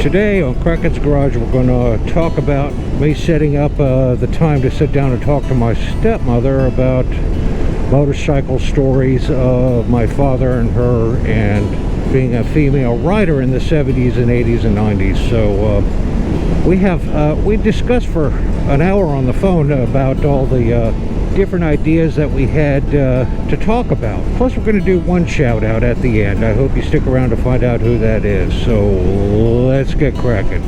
Today on Kraken's Garage, we're going to talk about me setting up the time to sit down and talk to my stepmother about motorcycle stories of my father and her, and being a female rider in the 70s and 80s and 90s. So we discussed for an hour on the phone about all the different ideas that we had to talk about. Plus, we're going to do one shout out at the end. I hope you stick around to find out who that is. So let's get cracking.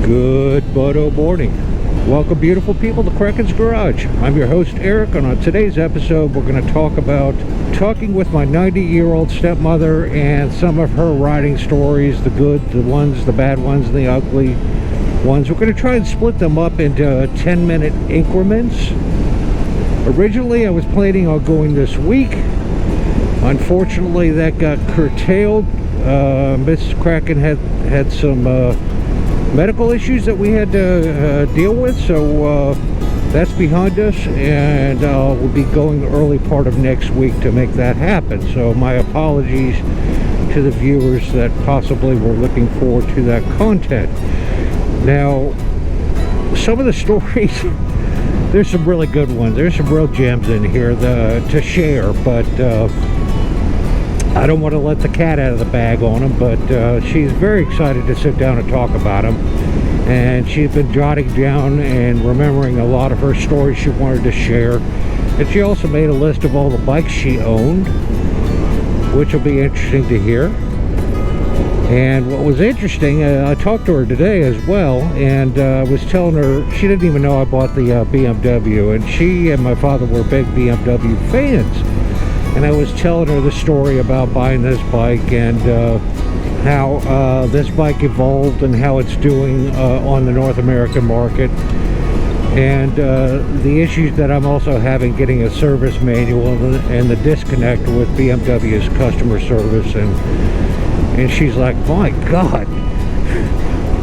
Good Budo morning. Welcome, beautiful people, to Kraken's Garage. I'm your host, Eric, and on today's episode, we're going to talk about talking with my 90-year-old stepmother and some of her riding stories, the good, the ones, the bad ones, and the ugly ones. We're going to try and split them up into 10-minute increments. Originally, I was planning on going this week. Unfortunately, that got curtailed. Mrs. Kraken had some medical issues that we had to deal with, so that's behind us, and we'll be going the early part of next week to make that happen. So my apologies to the viewers that possibly were looking forward to that content. Now, some of the stories, there's some really good ones. There's some real gems in here to share, but I don't want to let the cat out of the bag on them, but she's very excited to sit down and talk about them. And she's been jotting down and remembering a lot of her stories she wanted to share. And she also made a list of all the bikes she owned, which will be interesting to hear. And what was interesting, I talked to her today as well, and was telling her, she didn't even know I bought the BMW, and she and my father were big BMW fans. And I was telling her the story about buying this bike and how this bike evolved and how it's doing on the North American market, and the issues that I'm also having getting a service manual and the disconnect with BMW's customer service. And she's like, my God,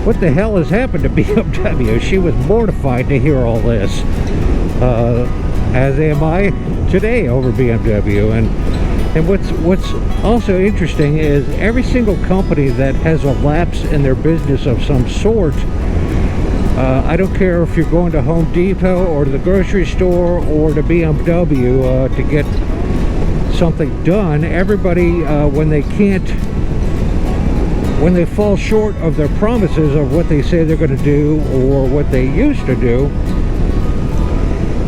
what the hell has happened to BMW? She was mortified to hear all this, as am I today over BMW. And what's also interesting is every single company that has a lapse in their business of some sort, I don't care if you're going to Home Depot or to the grocery store or to BMW to get something done, everybody, when they fall short of their promises of what they say they're going to do or what they used to do,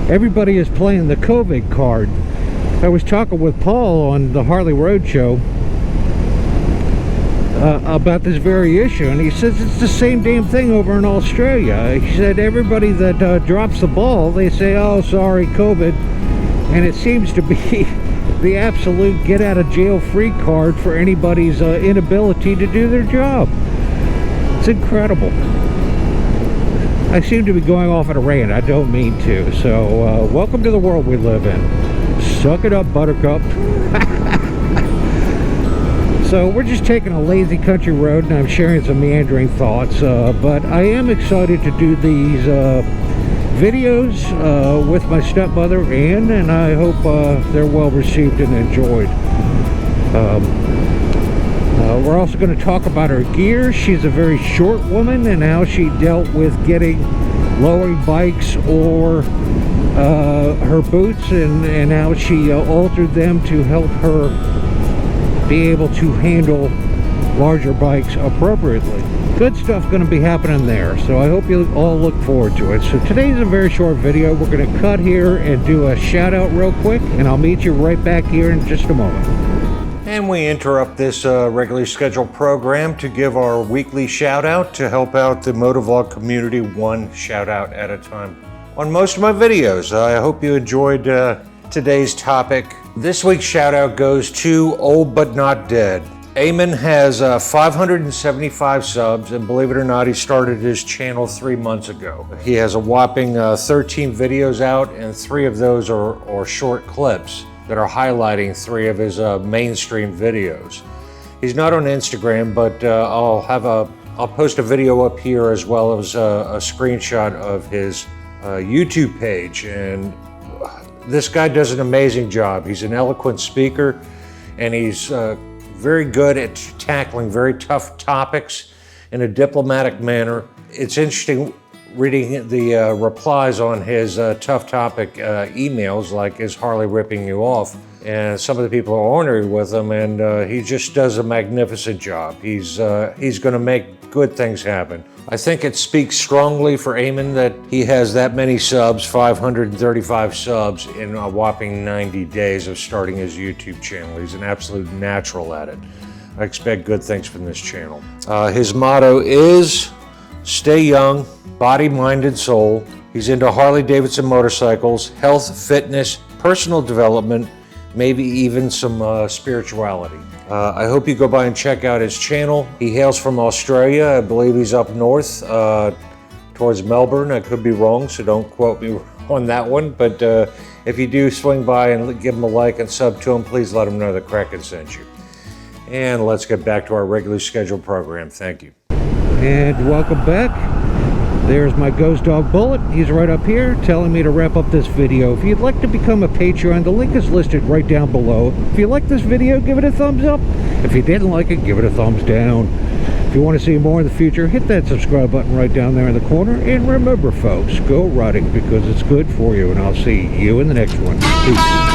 everybody is playing the COVID card. I was talking with Paul on the TheHarleyRoadshow about this very issue, and he says it's the same damn thing over in Australia. He said everybody that drops the ball, they say, oh, sorry, COVID, and it seems to be the absolute get-out-of-jail-free card for anybody's inability to do their job. It's incredible. I seem to be going off at a rant. I don't mean to. So, welcome to the world we live in. Suck it up, Buttercup. So we're just taking a lazy country road, and I'm sharing some meandering thoughts. But I am excited to do these videos with my stepmother, Ann, and I hope they're well received and enjoyed. We're also going to talk about her gear. She's a very short woman, and how she dealt with getting lowering bikes or her boots, and how she altered them to help her be able to handle larger bikes appropriately. Good stuff going to be happening there, so I hope you all look forward to it. So today's a very short video. We're going to cut here and do a shout out real quick, and I'll meet you right back here in just a moment. And we interrupt this regularly scheduled program to give our weekly shout out to help out the motovlog community one shout out at a time on most of my videos. I hope you enjoyed today's topic. This week's shout out goes to Old But Not Dead. Eamon has 575 subs, and believe it or not, he started his channel 3 months ago. He has a whopping 13 videos out, and 3 of those are short clips that are highlighting 3 of his mainstream videos. He's not on Instagram, but I'll post a video up here as well as a screenshot of his YouTube page, and This guy does an amazing job. He's an eloquent speaker, and he's very good at tackling very tough topics in a diplomatic manner. It's interesting reading the replies on his tough topic emails, like, is Harley ripping you off? And some of the people are ornery with him, and he just does a magnificent job. He's going to make good things happen. I think it speaks strongly for Eamon that he has that many subs, 535 subs, in a whopping 90 days of starting his YouTube channel. He's an absolute natural at it. I expect good things from this channel. His motto is, stay young, body, mind, and soul. He's into Harley-Davidson motorcycles, health, fitness, personal development, maybe even some spirituality. I hope you go by and check out his channel. He hails from Australia. I believe he's up north towards Melbourne. I could be wrong, so don't quote me on that one. But if you do swing by and give him a like and sub to him, please let him know that Kraken sent you. And let's get back to our regularly scheduled program. Thank you. And welcome back. There's my Ghost Dog Bullet. He's right up here telling me to wrap up this video. If you'd like to become a Patreon, the link is listed right down below. If you like this video, give it a thumbs up. If you didn't like it, give it a thumbs down. If you want to see more in the future, hit that subscribe button right down there in the corner. And remember, folks, go riding because it's good for you. And I'll see you in the next one. Peace.